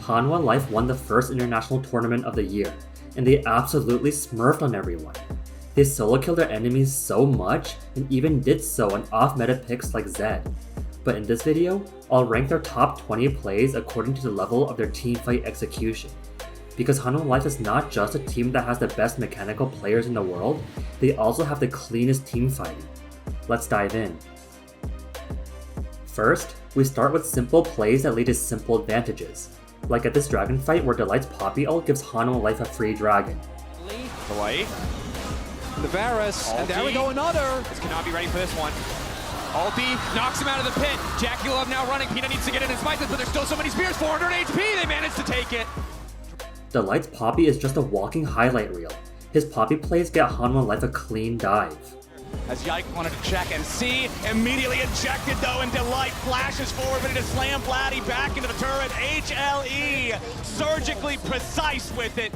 Hanwha Life won the first international tournament of the year, and they absolutely smurfed on everyone. They solo killed their enemies so much, and even did so on off-meta picks like Zed. But in this video, I'll rank their top 20 plays according to the level of their teamfight execution. Because Hanwha Life is not just a team that has the best mechanical players in the world, they also have the cleanest team fighting. Let's dive in. First, we start with simple plays that lead to simple advantages. Like at this dragon fight where Delight's Poppy ult gives Hanwha Life a free dragon. Delight. The Varus, and there we go, another! This cannot be ready for this one. Ulti knocks him out of the pit. Jackie Love now running. Peanut needs to get in and fight this, but there's still so many spears. 400 HP, they managed to take it. Delight's Poppy is just a walking highlight reel. His Poppy plays get Hanwha Life a clean dive. As Yike wanted to check and see, immediately injected though, and Delight flashes forward, ready to slam Vladdy back into the turret. HLE, surgically precise with it.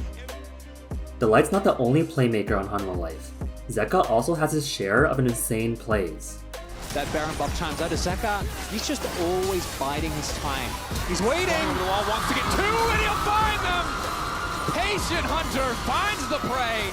Delight's not the only playmaker on Hanwha Life. Zeka also has his share of insane plays. That Baron buff chimes out to Zeka. He's just always biding his time. He's waiting! The wall wants to get two, and he'll find them! Patient Hunter finds the prey!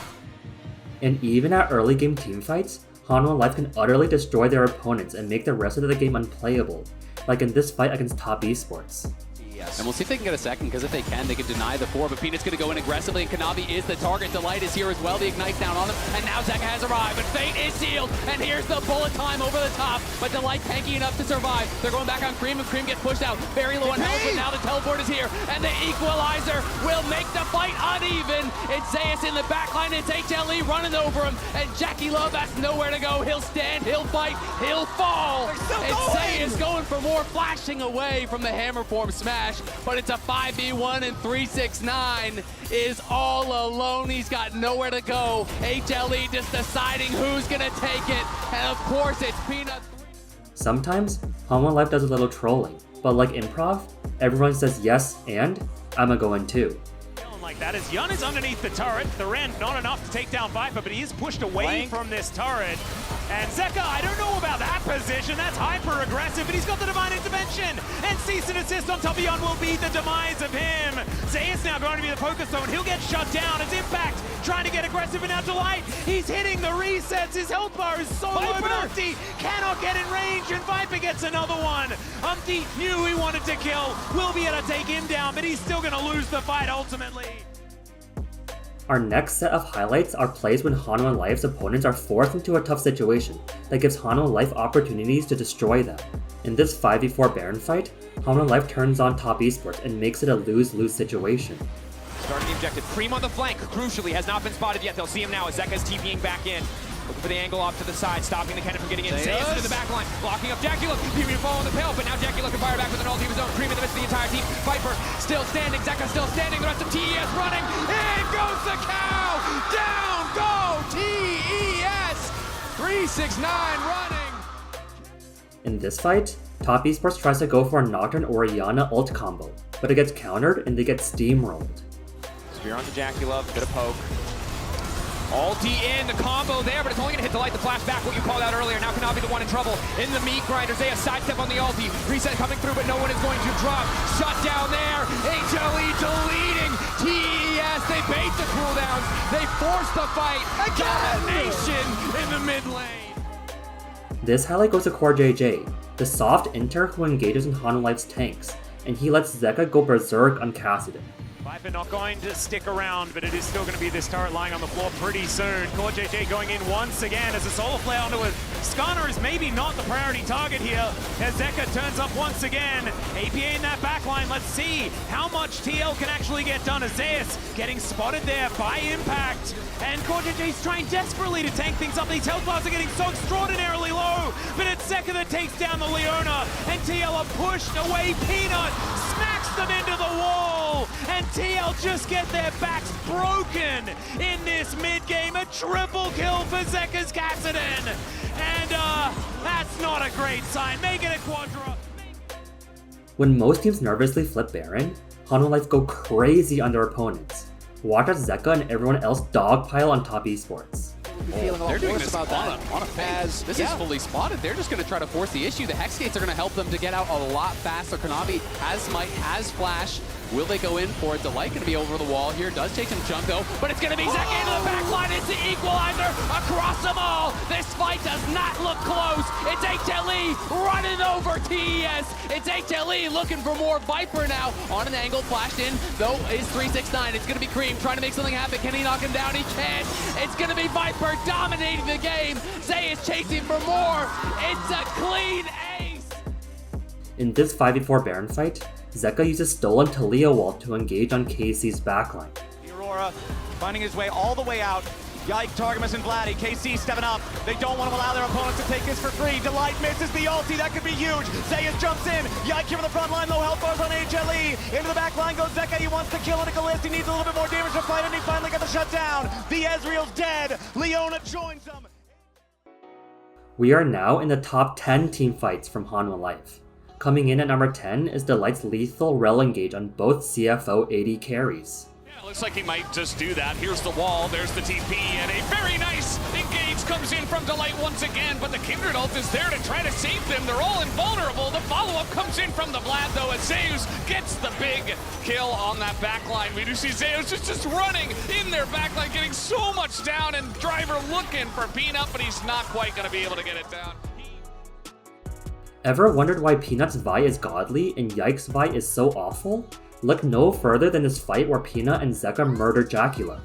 And even at early game teamfights, Hanwha Life can utterly destroy their opponents and make the rest of the game unplayable, like in this fight against Top Esports. Yes. And we'll see if they can get a second, because if they can deny the 4, but Peanut's going to go in aggressively, and Kanavi is the target. Delight is here as well, the Ignite's down on him, and now Zeka has arrived, but Fate is sealed, and here's the bullet time over the top, but Delight tanky enough to survive. They're going back on Cream, and Cream gets pushed out, very low on health, but now the teleport is here, and the equalizer will make the fight uneven. It's Zeus in the backline, it's HLE running over him, and Jackie Love has nowhere to go. He'll stand, he'll fight, he'll fall, and Zeus going for more, flashing away from the hammer form smash. But it's a 5v1 and 369 is all alone. He's got nowhere to go. HLE just deciding who's gonna take it. And of course it's Peanut. Sometimes, Hanwha Life does a little trolling, but like improv, everyone says yes and I'ma go in too. Like that as Yun is underneath the turret. The Rend not enough to take down Viper, but he is pushed away from this turret. And Zeka, I don't know about that position. That's hyper aggressive, but he's got the divine intervention. And cease and assist on top of Yun will be the demise of him. Zeus now going to be the focus zone. He'll get shut down as Impact trying to get aggressive, and now Delight. He's hitting the resets. His health bar is so low, but Umpty cannot get in range, and Viper gets another one. Umpty knew he wanted to kill. Will be able to take him down, but he's still going to lose the fight ultimately. Our next set of highlights are plays when Hanwha Life's opponents are forced into a tough situation that gives Hanwha Life opportunities to destroy them. In this 5v4 Baron fight, Hanwha Life turns on Top Esports and makes it a lose-lose situation. Starting the objective. Cream on the flank, crucially, has not been spotted yet. They'll see him now as Zeka's TPing back in. Looking for the angle off to the side, stopping the cannon from getting in. Zeus into the back line, blocking up Jackie Look. Pew fall on the pail, but now Jackie Look can fire back with an ulti of his own. Cream in the midst of the entire team. Viper still standing, Zeka still standing. The rest of TES running. In goes the cow! Down go TES! 369 running! In this fight, Top Esports tries to go for a Nocturne Orianna ult combo, but it gets countered and they get steamrolled. Spear onto Jackie Love, bit of poke. Ulti in, the combo there, but it's only going to hit Delight, the flash back, what you called out earlier. Now Kanavi the one in trouble. In the meat grinder, Zaya sidestep on the ulti. Reset coming through, but no one is going to drop. Shut down there. HLE deleting. TES, they bait the cooldowns. They force the fight. Domination in the mid lane. This highlight goes to Core JJ, the soft inter who engages in Hanwha Life's tanks, and he lets Zeka go berserk on Kassadin. Viper not going to stick around, but it is still going to be this turret lying on the floor pretty soon. Core JJ going in once again as a solar flare onto it. Skarner is maybe not the priority target here as Zeka turns up once again. APA in that backline. Let's see how much TL can actually get done. As Zeus getting spotted there by Impact. And Core JJ's trying desperately to tank things up. These health bars are getting so extraordinarily low. But it's Zeka that takes down the Leona. And TL are pushed away. Peanut smacks them into the wall. And TL just get their backs broken in this mid-game. A triple kill for Zeka's Kassadin. And that's not a great sign. Make it a quadra. When most teams nervously flip Baron, Hanwha Life go crazy on their opponents. Watch as Zeka and everyone else dogpile on Top Esports. They're doing this on a phase. This is fully spotted. They're just going to try to force the issue. The Hex Gates are going to help them to get out a lot faster. Kanavi has Smite, has Flash. Will they go in for it? Delight going to be over the wall here. Does take some chunk though, but it's going to be Zeka into the back line. It's the equalizer across them all. This fight does not look close. It's HLE running over TES. It's HLE looking for more Viper now. On an angle, flashed in though is 369. It's going to be Cream trying to make something happen. Can he knock him down? He can't. It's going to be Viper dominating the game. Zay is chasing for more. It's a clean ace. In this 5v4 Baron fight, Zeka uses stolen Talia wall to engage on KC's backline. Aurora finding his way all the way out. Yike, Targamas and Vladdy. KC stepping up. They don't want to allow their opponents to take this for free. Delight misses the ulti. That could be huge. Zayas jumps in. Yike here from the front line. Low health bars on HLE. Into the back line goes Zeka. He wants to kill Nicholas. He needs a little bit more damage to fight, and he finally got the shutdown. The Ezreal's dead. Leona joins him. We are now in the top 10 team fights from Hanwha Life. Coming in at number 10 is Delight's lethal rel engage on both CFO AD carries. Looks like he might just do that. Here's the wall, there's the TP, and a very nice engage comes in from Delight once again, but the Kindred ult is there to try to save them. They're all invulnerable. The follow-up comes in from the Vlad, though, as Zeus gets the big kill on that backline. We do see Zeus just running in their backline, getting so much down, and Driver looking for Peanut, but he's not quite going to be able to get it down. Ever wondered why Peanut's Vi is godly and Yike's Vi is so awful? Look no further than this fight where Peanut and Zeka murder Jaculov.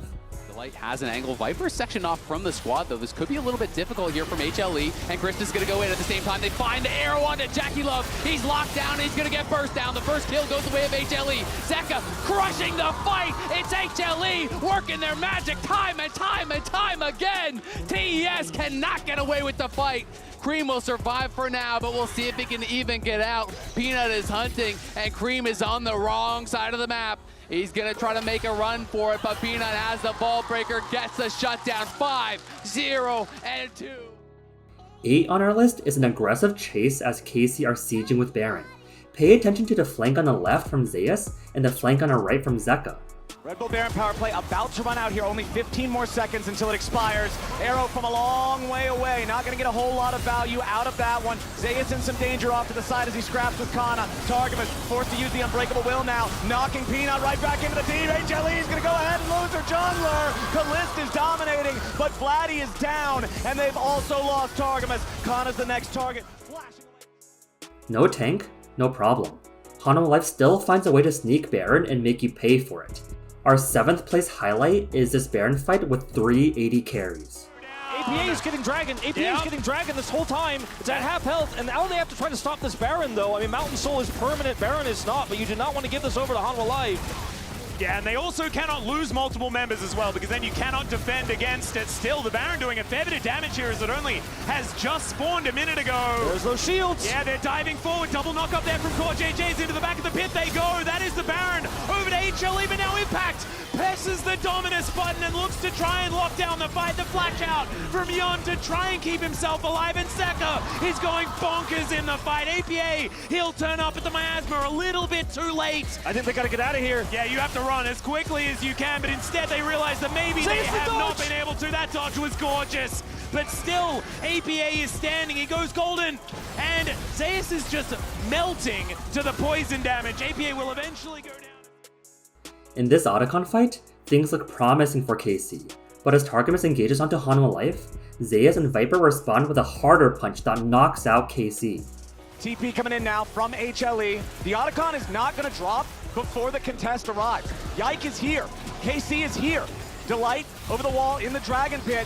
Delight has an angle. Viper section off from the squad, though. This could be a little bit difficult here from HLE, and Chris is going to go in at the same time. They find the arrow onto Jaculov. He's locked down. He's going to get burst down. The first kill goes the way of HLE. Zeka crushing the fight. It's HLE working their magic time and time and time again. TES cannot get away with the fight. Cream will survive for now, but we'll see if he can even get out. Peanut is hunting, and Cream is on the wrong side of the map. He's gonna try to make a run for it, but Peanut has the ball breaker, gets the shutdown. 5-0 and 2. 8 on our list is an aggressive chase as KC are sieging with Baron. Pay attention to the flank on the left from Zeus and the flank on our right from Zeka. Red Bull Baron power play about to run out here. Only 15 more seconds until it expires. Arrow from a long way away. Not going to get a whole lot of value out of that one. Zeus in some danger off to the side as he scraps with Kana. Targamas forced to use the Unbreakable Will now. Knocking Peanut right back into the team. HLE is going to go ahead and lose their jungler. Kalist is dominating, but Vladdy is down, and they've also lost Targamas. Kana's the next target. No tank? No problem. Hanwha Life still finds a way to sneak Baron and make you pay for it. Our 7th place highlight is this Baron fight with 3 AD carries. APA is getting Dragon. APA is getting Dragon this whole time. It's at half health, and now they have to try to stop this Baron, though. I mean, Mountain Soul is permanent, Baron is not, but you do not want to give this over to Hanwha Life. Yeah, and they also cannot lose multiple members as well, because then you cannot defend against it. Still, the Baron doing a fair bit of damage here as it only has just spawned a minute ago. There's those shields. Yeah, they're diving forward. Double knock up there from Core JJ's into the back of the pit. They go. That is the Baron. Over to HLE, but now Impact presses the Dominus button and looks to try and lock down the fight. The flash out from Yon to try and keep himself alive. And Zeka is going bonkers in the fight. APA, he'll turn up at the miasma a little bit too late. I think they got to get out of here. Yeah, you have to run as quickly as you can, but instead they realize that maybe they have not been able to. That dodge was gorgeous, but still, APA is standing. He goes golden, and Zeus is just melting to the poison damage. APA will eventually go down. In this Otacon fight, things look promising for KC, but as Targamas engages onto Hanwha Life, Zeus and Viper respond with a harder punch that knocks out KC. TP coming in now from HLE. The Otacon is not going to drop before the contest arrives. Yike is here. KC is here. Delight over the wall in the Dragon Pit.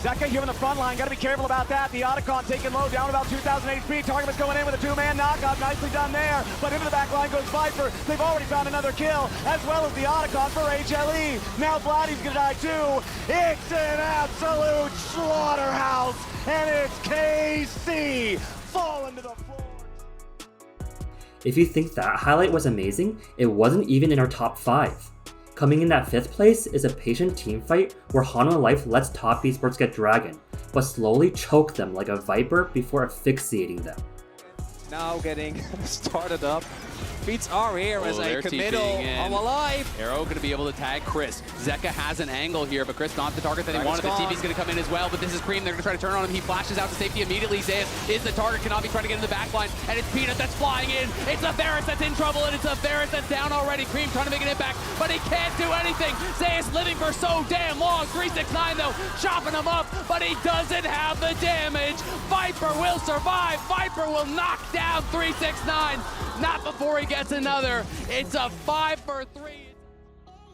Zeka here in the front line. Got to be careful about that. The Otacon taking low, down about 2,000 HP. Targamas going in with a 2-man knockout. Nicely done there. But into the back line goes Viper. They've already found another kill, as well as the Otacon for HLE. Now Vladdy's going to die too. It's an absolute slaughterhouse. And it's KC falling to the floor. If you think that highlight was amazing, it wasn't even in our top 5. Coming in at 5th place is a patient team fight where Hanwha Life lets top esports get Dragon, but slowly choke them like a Viper before asphyxiating them. Now getting started up. Beats are here as a committal Hanwha Life. Arrow going to be able to tag Chris. Zeka has an angle here, but Chris not the target that he wanted. The TV's going to come in as well, but this is Cream. They're going to try to turn on him. He flashes out to safety immediately. Zayas is the target. Cannot be trying to get in the back line, and it's Peanut that's flying in. It's a Varus that's in trouble, and it's a Varus that's down already. Cream trying to make an impact, but he can't do anything. Zayas living for so damn long. 369 though, chopping him up, but he doesn't have the damage. Viper will survive. Viper will knock down 369. Not before he gets another. It's a 5 for 3.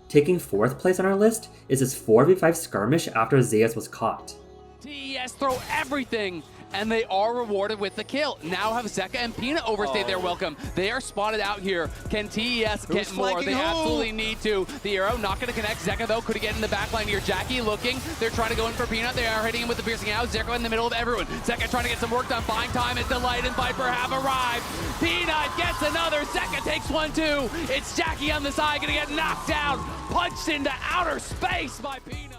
Taking 4th place on our list is his 4v5 skirmish after Zayas was caught. TES throw everything, and they are rewarded with the kill. Now have Zeka and Peanut overstayed their welcome. They are spotted out here. Can TES get more? They absolutely need to. The arrow not going to connect. Zeka, though, could get in the back line here. Jackie looking. They're trying to go in for Peanut. They are hitting him with the piercing out. Zeka in the middle of everyone. Zeka trying to get some work done. Buying time as Delight and Viper have arrived. Peanut gets another. Zeka takes one, too. It's Jackie on the side. Going to get knocked down. Punched into outer space by Peanut.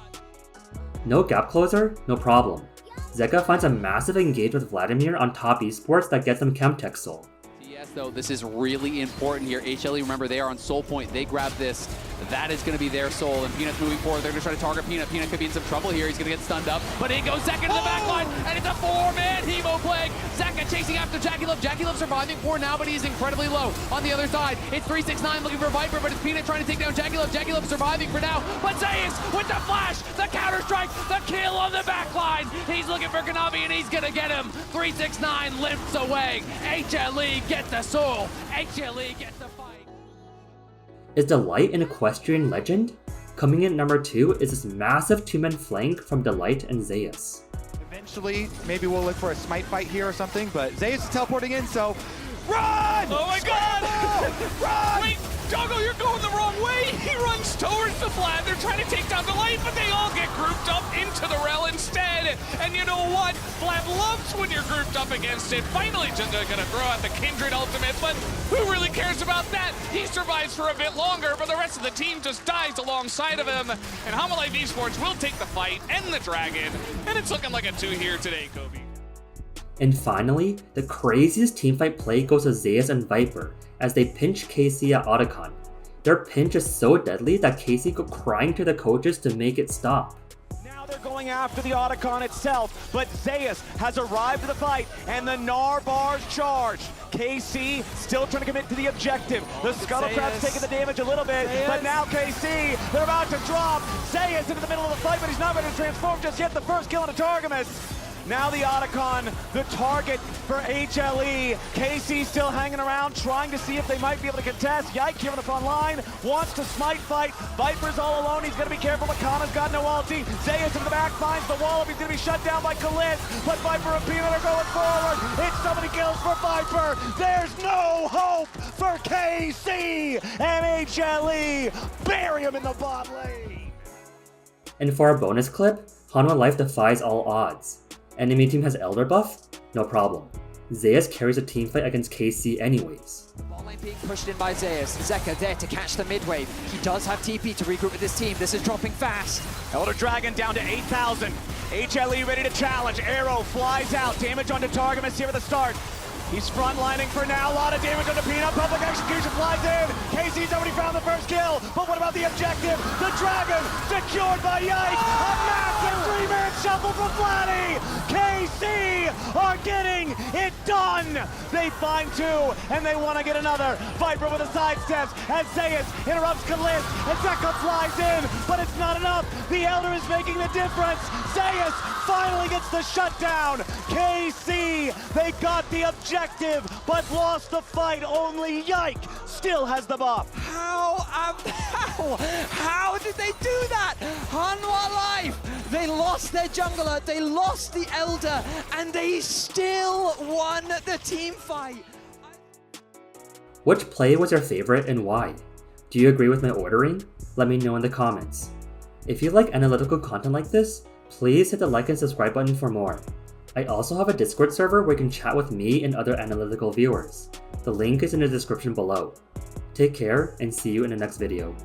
No gap closer? No problem. Zeka finds a massive engage with Vladimir on top esports that gets them Chemtech Soul. Yes, though, this is really important here. HLE, remember, they are on Soul Point. They grab this. That is going to be their soul. And Peanut's moving forward. They're going to try to target Peanut. Peanut could be in some trouble here. He's going to get stunned up. But in goes Zeka to the back line. And it's a 4-man Hemo Plague. Zeka chasing after Jackie Love. Jackie Love surviving for now, but he's incredibly low. On the other side, it's 369 looking for Viper, but it's Peanut trying to take down Jackie Love. Jackie Love surviving for now. But Zayas with the flash, the counter strike, the kill on the back line. He's looking for Kanavi, and he's going to get him. 369 limps away. HLE get the soul. HLE gets the fight. Is Delight an equestrian legend? Coming in at number 2 is this massive 2-man flank from Delight and Zayas. Eventually, maybe we'll look for a smite fight here or something, but Zayas is teleporting in, so run! Oh my god! Run! Wait, Doggo, you're going the wrong way! He runs towards the Vlad. They're trying to take down the light, but they all get grouped up into the rel instead. And you know what? Vlad loves when you're grouped up against it. Finally, just gonna throw out the Kindred ultimate, but who really cares about that? He survives for a bit longer, but the rest of the team just dies alongside of him. And Hanwha Life Esports will take the fight and the dragon, and it's looking like a 2 here today, Kobe. And finally, the craziest teamfight play goes to Zayas and Viper as they pinch KC at Otacon. Their pinch is so deadly that KC go crying to the coaches to make it stop. Now they're going after the Otacon itself, but Zayas has arrived to the fight, and the Gnar bars charge. KC still trying to commit to the objective. The Scuttlecraft's taking the damage a little bit, but now KC, they're about to drop. Zayas into the middle of the fight, but he's not ready to transform just yet. The first kill on Targamas. Now the Otacon, the target for HLE. KC still hanging around, trying to see if they might be able to contest. Yike giving up online, wants to smite fight. Viper's all alone, he's gonna be careful. Makana's got no ulti. Zayas into the back, finds the wall up. He's gonna be shut down by Khalid, but Viper and Peanut are going forward. It's so many kills for Viper. There's no hope for KC, and HLE bury him in the bot lane. And for our bonus clip, Hanwha Life defies all odds. Enemy team has Elder buff? No problem. Zayas carries a teamfight against KC anyways. Bot lane being pushed in by Zayas. Zeka there to catch the mid wave. He does have TP to regroup with his team. This is dropping fast. Elder Dragon down to 8,000. HLE ready to challenge. Arrow flies out. Damage onto Targamas here at the start. He's frontlining for now. A lot of damage on the Peanut. Public execution flies in. KC's already found the first kill. But what about the objective? The Dragon secured by Yike. A massive 3-man shuffle from Vladdy. KC are getting it done. They find 2 and they want to get another. Viper with a sidestep as Zayas interrupts Khalid. And Zeka flies in, but it's not enough. The Elder is making the difference. Zayas finally gets the shutdown. KC, they got the objective, but lost the fight. Only Yike still has the buff. How did they do that? Hanwha Life, they lost their jungler, they lost the Elder, and they still won the team fight. Which play was your favorite and why? Do you agree with my ordering? Let me know in the comments. If you like analytical content like this, please hit the like and subscribe button for more. I also have a Discord server where you can chat with me and other analytical viewers. The link is in the description below. Take care and see you in the next video.